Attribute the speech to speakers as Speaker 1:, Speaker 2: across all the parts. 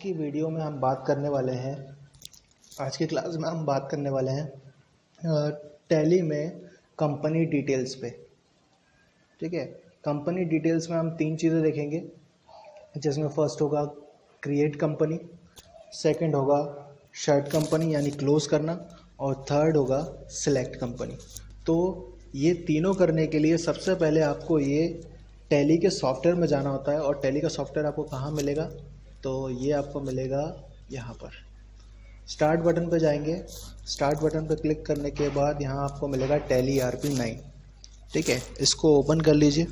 Speaker 1: की वीडियो में हम बात करने वाले हैं आज की क्लास में हम बात करने वाले हैं टैली में कंपनी डिटेल्स पे। ठीक है, कंपनी डिटेल्स में हम तीन चीज़ें देखेंगे, जिसमें फर्स्ट होगा क्रिएट कंपनी, सेकंड होगा शर्ट कंपनी यानी क्लोज करना, और थर्ड होगा सिलेक्ट कंपनी। तो ये तीनों करने के लिए सबसे पहले आपको ये टैली के सॉफ्टवेयर में जाना होता है। और टैली का सॉफ्टवेयर आपको कहाँ मिलेगा, तो ये आपको मिलेगा यहाँ पर। स्टार्ट बटन पर जाएंगे, स्टार्ट बटन पर क्लिक करने के बाद यहाँ आपको मिलेगा टैली ERP9। ठीक है, इसको ओपन कर लीजिए।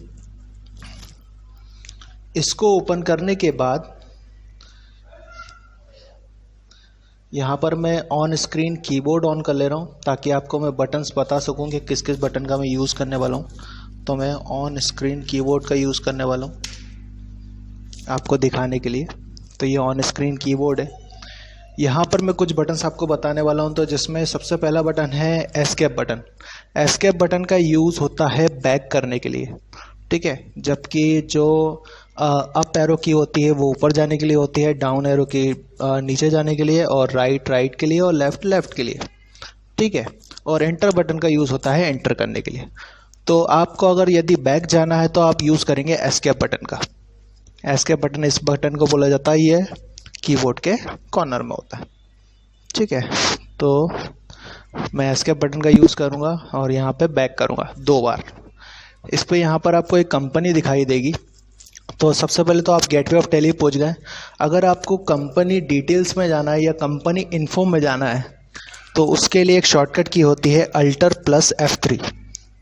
Speaker 1: इसको ओपन करने के बाद यहाँ पर मैं ऑन स्क्रीन कीबोर्ड ऑन कर ले रहा हूँ ताकि आपको मैं बटन्स बता सकूँ कि किस किस बटन का मैं यूज़ करने वाला हूँ। तो मैं ऑन स्क्रीन कीबोर्ड का यूज़ करने वाला हूँ आपको दिखाने के लिए। तो ये ऑन स्क्रीन कीबोर्ड है। यहाँ पर मैं कुछ बटन्स आपको बताने वाला हूँ। तो जिसमें सबसे पहला बटन है एस्केप बटन। एस्केप बटन का यूज़ होता है बैक करने के लिए। ठीक है, जबकि जो अप एरो की होती है वो ऊपर जाने के लिए होती है, डाउन एरो की नीचे जाने के लिए, और राइट के लिए, और लेफ्ट के लिए। ठीक है, और एंटर बटन का यूज़ होता है एंटर करने के लिए। तो आपको अगर यदि बैक जाना है तो आप यूज़ करेंगे एस्केप बटन का। एस्केप बटन, इस बटन को बोला जाता है, ये कीबोर्ड के कॉर्नर में होता है। ठीक है, तो मैं एस्केप बटन का यूज़ करूँगा और यहाँ पे बैक करूँगा 2 बार। इस पर यहाँ पर आपको एक कंपनी दिखाई देगी। तो सबसे पहले तो आप गेटवे ऑफ टैली पहुँच गए। अगर आपको कंपनी डिटेल्स में जाना है या कंपनी इन्फो में जाना है तो उसके लिए एक शॉर्टकट की होती है Alt+F3।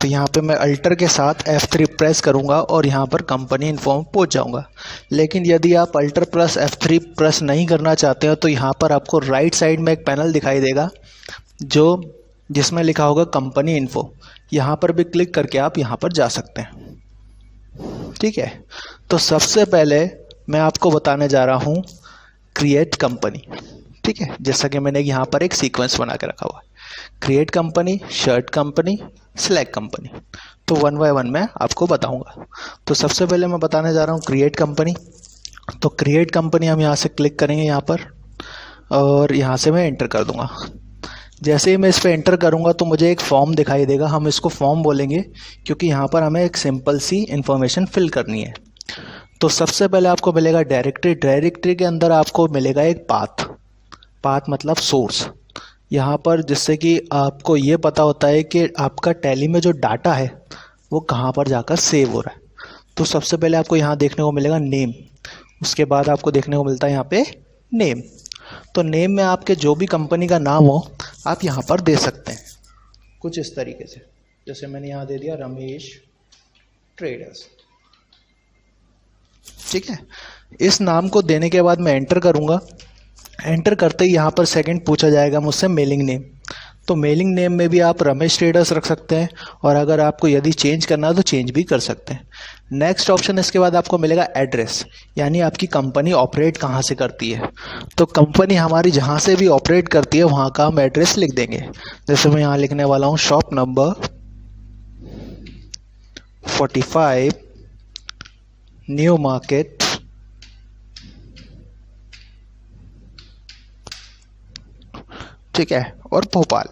Speaker 1: तो यहाँ पे मैं अल्टर के साथ F3 प्रेस करूँगा और यहाँ पर कंपनी इन्फो में पहुँच जाऊँगा। लेकिन यदि आप Alt+F3 प्रेस नहीं करना चाहते हो तो यहाँ पर आपको राइट साइड में एक पैनल दिखाई देगा जिसमें लिखा होगा कंपनी इन्फो। यहाँ पर भी क्लिक करके आप यहाँ पर जा सकते हैं। ठीक है, तो सबसे पहले मैं आपको बताने जा रहा हूँ क्रिएट कंपनी। ठीक है, जैसा कि मैंने यहाँ पर एक सीक्वेंस बना के रखा हुआ है, create company, shirt company, select company. तो 1 बाय 1 मैं आपको बताऊंगा। तो सबसे पहले मैं बताने जा रहा हूँ क्रिएट कंपनी। तो क्रिएट कंपनी हम यहाँ से क्लिक करेंगे यहाँ पर, और यहाँ से मैं एंटर कर दूंगा। जैसे ही मैं इस पर एंटर करूँगा तो मुझे एक फॉर्म दिखाई देगा। हम इसको फॉर्म बोलेंगे क्योंकि यहाँ पर हमें एक सिंपल सी इंफॉर्मेशन फिल करनी है। तो सबसे पहले आपको मिलेगा डायरेक्टरी के अंदर आपको मिलेगा एक पाथ मतलब सोर्स। यहाँ पर जिससे कि आपको ये पता होता है कि आपका टैली में जो डाटा है वो कहाँ पर जाकर सेव हो रहा है। तो सबसे पहले आपको यहाँ देखने को मिलेगा नेम। उसके बाद आपको देखने को मिलता है यहाँ पे नेम। तो नेम में आपके जो भी कंपनी का नाम हो आप यहाँ पर दे सकते हैं कुछ इस तरीके से। जैसे मैंने यहाँ दे दिया रमेश ट्रेडर्स। ठीक है, इस नाम को देने के बाद मैं एंटर करूँगा। एंटर करते ही यहाँ पर सेकंड पूछा जाएगा मुझसे मेलिंग नेम। तो मेलिंग नेम में भी आप रमेश ट्रेडर्स रख सकते हैं, और अगर आपको यदि चेंज करना है तो चेंज भी कर सकते हैं। नेक्स्ट ऑप्शन इसके बाद आपको मिलेगा एड्रेस, यानी आपकी कंपनी ऑपरेट कहाँ से करती है। तो कंपनी हमारी जहाँ से भी ऑपरेट करती है वहाँ का हम एड्रेस लिख देंगे। जैसे मैं यहाँ लिखने वाला हूँ शॉप नंबर 45 न्यू मार्केट ठीक है, और भोपाल।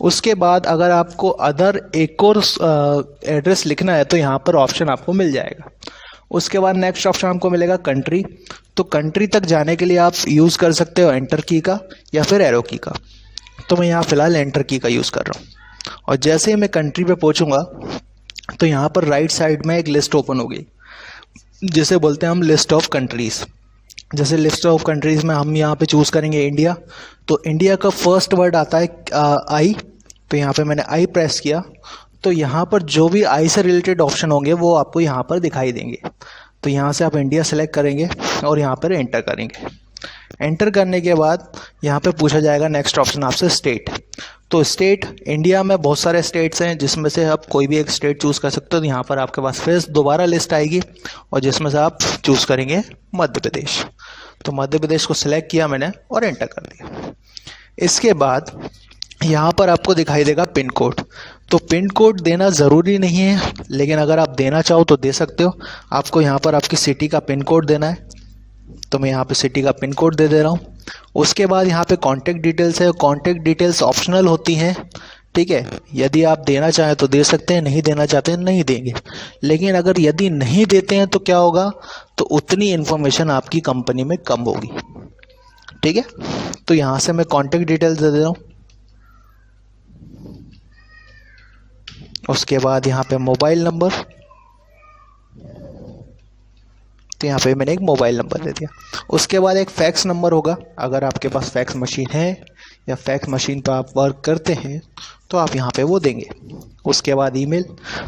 Speaker 1: उसके बाद अगर आपको अदर एक और एड्रेस लिखना है तो यहाँ पर ऑप्शन आपको मिल जाएगा। उसके बाद नेक्स्ट ऑप्शन आपको मिलेगा कंट्री। तो कंट्री तक जाने के लिए आप यूज़ कर सकते हो एंटर की का या फिर एरो की का। तो मैं यहाँ फिलहाल एंटर की का यूज़ कर रहा हूँ। और जैसे ही मैं कंट्री पे पहुँचूँगा तो यहाँ पर राइट साइड में एक लिस्ट ओपन होगी, जिसे बोलते हैं हम लिस्ट ऑफ कंट्रीज़। जैसे लिस्ट ऑफ कंट्रीज़ में हम यहाँ पे चूज़ करेंगे इंडिया। तो इंडिया का फर्स्ट वर्ड आता है आई। तो यहाँ पे मैंने आई प्रेस किया तो यहाँ पर जो भी आई से रिलेटेड ऑप्शन होंगे वो आपको यहाँ पर दिखाई देंगे। तो यहाँ से आप इंडिया सेलेक्ट करेंगे और यहाँ पर एंटर करेंगे। एंटर करने के बाद यहाँ पे पूछा जाएगा नेक्स्ट ऑप्शन आपसे स्टेट। तो स्टेट, इंडिया में बहुत सारे स्टेट्स हैं जिसमें से आप कोई भी एक स्टेट चूज़ कर सकते हो। तो यहाँ पर आपके पास फिर दोबारा लिस्ट आएगी और जिसमें से आप चूज़ करेंगे मध्य प्रदेश। तो मध्य प्रदेश को सिलेक्ट किया मैंने और एंटर कर दिया। इसके बाद यहाँ पर आपको दिखाई देगा पिन कोड। तो पिन कोड देना ज़रूरी नहीं है, लेकिन अगर आप देना चाहो तो दे सकते हो। आपको यहाँ पर आपकी सिटी का पिन कोड देना है, तो मैं यहाँ पे सिटी का पिन कोड दे दे रहा हूँ। उसके बाद यहाँ पे कॉन्टैक्ट डिटेल्स है। कॉन्टैक्ट डिटेल्स ऑप्शनल होती हैं, ठीक है। यदि आप देना चाहें तो दे सकते हैं, नहीं देना चाहते हैं नहीं देंगे। लेकिन अगर यदि नहीं देते हैं तो क्या होगा, तो उतनी इन्फॉर्मेशन आपकी कंपनी में कम होगी, ठीक है। तो यहाँ से मैं कॉन्टैक्ट डिटेल्स दे दे रहा हूँ। उसके बाद यहाँ पे मोबाइल नंबर, तो यहाँ पे मैंने एक मोबाइल नंबर दे दिया। उसके बाद एक फैक्स नंबर होगा। अगर आपके पास फैक्स मशीन है या फैक्स मशीन पर आप वर्क करते हैं तो आप यहाँ पे वो देंगे। उसके बाद ईमेल,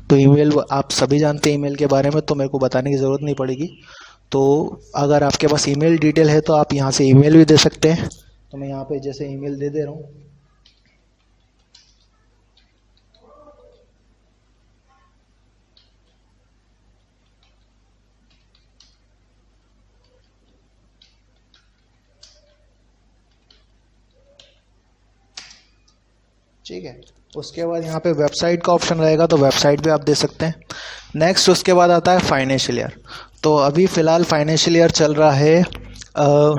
Speaker 1: तो ईमेल आप सभी जानते हैं ईमेल के बारे में, तो मेरे को बताने की ज़रूरत नहीं पड़ेगी। तो अगर आपके पास ईमेल डिटेल है तो आप यहाँ से ईमेल भी दे सकते हैं। तो मैं यहाँ पे जैसे ईमेल दे दे रहा हूँ। ठीक है। उसके बाद यहाँ पे वेबसाइट का ऑप्शन रहेगा, तो वेबसाइट पे आप दे सकते हैं। नेक्स्ट उसके बाद आता है फाइनेंशियल ईयर। तो अभी फ़िलहाल फाइनेंशियल ईयर चल रहा है।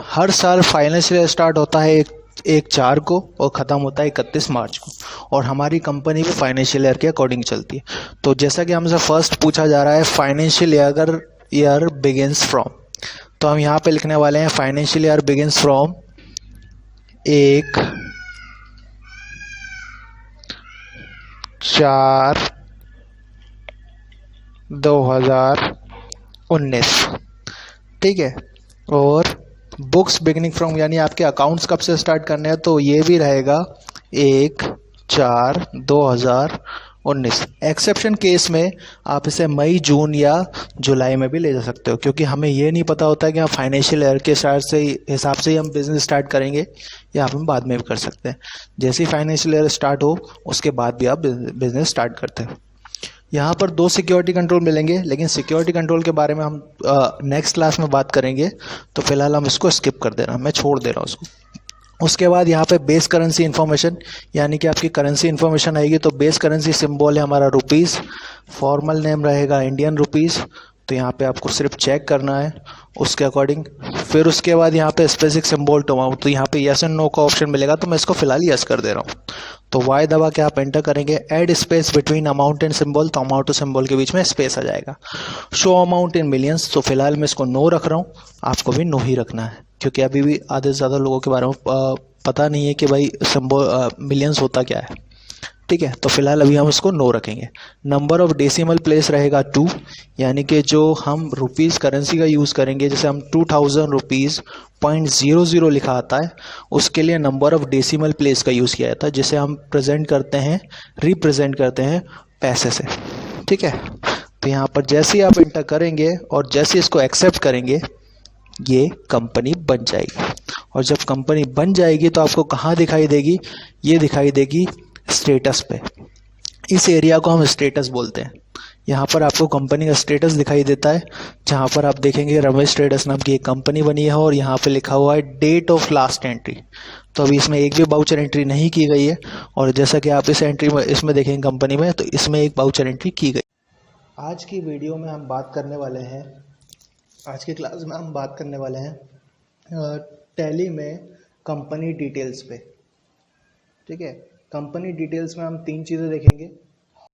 Speaker 1: हर साल फाइनेंशियल ईयर स्टार्ट होता है एक 4 को और ख़त्म होता है 31 मार्च को। और हमारी कंपनी भी फाइनेंशियल ईयर के अकॉर्डिंग चलती है। तो जैसा कि हमसे फर्स्ट पूछा जा रहा है फाइनेंशियल ईयर बिगिनस फ्रॉम, तो हम यहाँ पे लिखने वाले हैं फाइनेंशियल ईयर बिगिनस फ्रॉम 1/4/2019, ठीक है। और बुक्स बिगिनिंग फ्रॉम, यानी आपके अकाउंट्स कब से स्टार्ट करने हैं, तो ये भी रहेगा 1/4/2019। एक्सेप्शन केस में आप इसे मई, जून या जुलाई में भी ले जा सकते हो, क्योंकि हमें ये नहीं पता होता है कि हम फाइनेंशियल ईयर के हिसाब से ही हम बिज़नेस स्टार्ट करेंगे या हम बाद में भी कर सकते हैं। जैसे ही फाइनेंशियल ईयर स्टार्ट हो उसके बाद भी आप बिज़नेस स्टार्ट करते हो। यहाँ पर 2 सिक्योरिटी कंट्रोल मिलेंगे, लेकिन सिक्योरिटी कंट्रोल के बारे में हम नेक्स्ट क्लास में बात करेंगे। तो फिलहाल हम इसको स्किप कर दे रहे हैं, मैं छोड़ दे रहा हूँ उसको। उसके बाद यहाँ पे बेस करेंसी इन्फॉर्मेशन, यानी कि आपकी करेंसी इन्फॉर्मेशन आएगी। तो बेस करेंसी सिंबल है हमारा रुपीज़, फॉर्मल नेम रहेगा इंडियन रुपीज़। तो यहाँ पे आपको सिर्फ चेक करना है उसके अकॉर्डिंग। फिर उसके बाद यहाँ पे स्पेसिफिक सिंबल टू अमाउंट, तो यहाँ पे यस एंड नो का ऑप्शन मिलेगा, तो मैं इसको फिलहाल यस कर दे रहा हूँ। तो वाई दबा के आप एंटर करेंगे। Add space between amount and symbol, तो अमाउंट और सिंबल के बीच में स्पेस आ जाएगा। शो अमाउंट इन मिलियंस, तो फिलहाल मैं इसको नो रख रहा हूँ, आपको भी नो ही रखना है, क्योंकि अभी भी आधे से ज़्यादा लोगों के बारे में पता नहीं है कि भाई सिंबल मिलियंस होता क्या है, ठीक है। तो फिलहाल अभी हम इसको नो रखेंगे। नंबर ऑफ डेसिमल प्लेस रहेगा 2, यानी कि जो हम रुपीज़ करेंसी का यूज़ करेंगे, जैसे हम 2000 रुपीज़ .00 लिखा आता है, उसके लिए नंबर ऑफ डेसिमल प्लेस का यूज़ किया जाता है, जिसे हम प्रेजेंट करते हैं, रिप्रेजेंट करते हैं पैसे से, ठीक है। तो यहाँ पर जैसे ही आप इंटर करेंगे और जैसे इसको एक्सेप्ट करेंगे, ये कंपनी बन जाएगी। और जब कंपनी बन जाएगी तो आपको कहाँ दिखाई देगी, ये दिखाई देगी स्टेटस पे। इस एरिया को हम स्टेटस बोलते हैं। यहाँ पर आपको कंपनी का स्टेटस दिखाई देता है, जहाँ पर आप देखेंगे रमेश ट्रेडर्स नाम की एक कंपनी बनी है और यहाँ पे लिखा हुआ है डेट ऑफ लास्ट एंट्री। तो अभी इसमें एक भी बाउचर एंट्री नहीं की गई है, और जैसा कि आप इस एंट्री में इसमें देखेंगे कंपनी में, तो इसमें एक बाउचर एंट्री की गई। आज की वीडियो में हम बात करने वाले हैं, आज की क्लास में हम बात करने वाले हैं टैली में कंपनी डिटेल्स पे, ठीक है। कंपनी डिटेल्स में हम 3 चीज़ें देखेंगे।